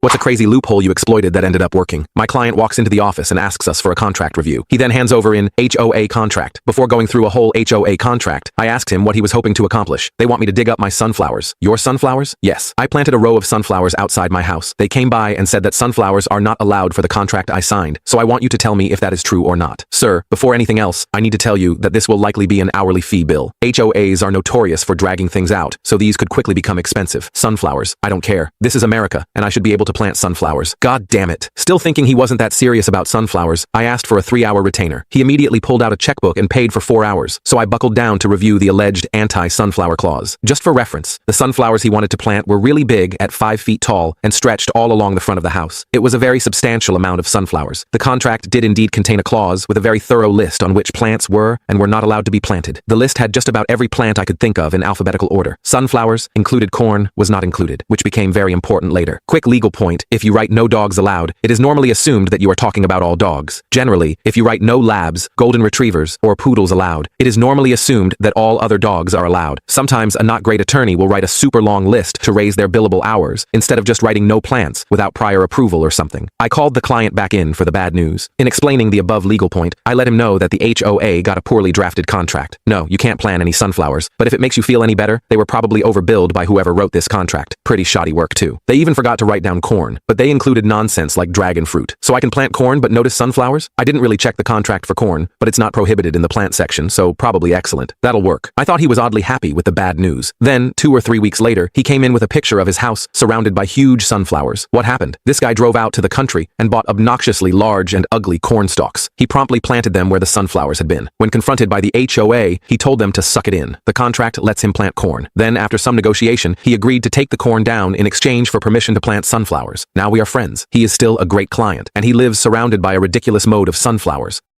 What's a crazy loophole you exploited that ended up working? My client walks into the office and asks us for a contract review. He then hands over an HOA contract. Before going through a whole HOA contract, I asked him what he was hoping to accomplish. They want me to dig up my sunflowers. Your sunflowers? Yes. I planted a row of sunflowers outside my house. They came by and said that sunflowers are not allowed for the contract I signed, so I want you to tell me if that is true or not. Sir, before anything else, I need to tell you that this will likely be an hourly fee bill. HOAs are notorious for dragging things out, so these could quickly become expensive. Sunflowers. I don't care. This is America, and I should be able to plant sunflowers. God damn it. Still thinking he wasn't that serious about sunflowers, I asked for a 3-hour retainer. He immediately pulled out a checkbook and paid for 4 hours, so I buckled down to review the alleged anti-sunflower clause. Just for reference, the sunflowers he wanted to plant were really big at 5 feet tall and stretched all along the front of the house. It was a very substantial amount of sunflowers. The contract did indeed contain a clause with a very thorough list on which plants were and were not allowed to be planted. The list had just about every plant I could think of in alphabetical order. Sunflowers, included corn, was not included, which became very important later. Quick legal point, if you write no dogs allowed, it is normally assumed that you are talking about all dogs. Generally, if you write no labs, golden retrievers, or poodles allowed, it is normally assumed that all other dogs are allowed. Sometimes a not great attorney will write a super long list to raise their billable hours, instead of just writing no plants without prior approval or something. I called the client back in for the bad news. In explaining the above legal point, I let him know that the HOA got a poorly drafted contract. No, you can't plant any sunflowers, but if it makes you feel any better, they were probably overbilled by whoever wrote this contract. Pretty shoddy work too. They even forgot to write down corn, but they included nonsense like dragon fruit. So I can plant corn but notice sunflowers? I didn't really check the contract for corn, but it's not prohibited in the plant section, so probably excellent. That'll work. I thought he was oddly happy with the bad news. Then, 2 or 3 weeks later, he came in with a picture of his house surrounded by huge sunflowers. What happened? This guy drove out to the country and bought obnoxiously large and ugly corn stalks. He promptly planted them where the sunflowers had been. When confronted by the HOA, he told them to suck it in. The contract lets him plant corn. Then, after some negotiation, he agreed to take the corn down in exchange for permission to plant sunflowers. Now we are friends. He is still a great client, and he lives surrounded by a ridiculous mode of sunflowers.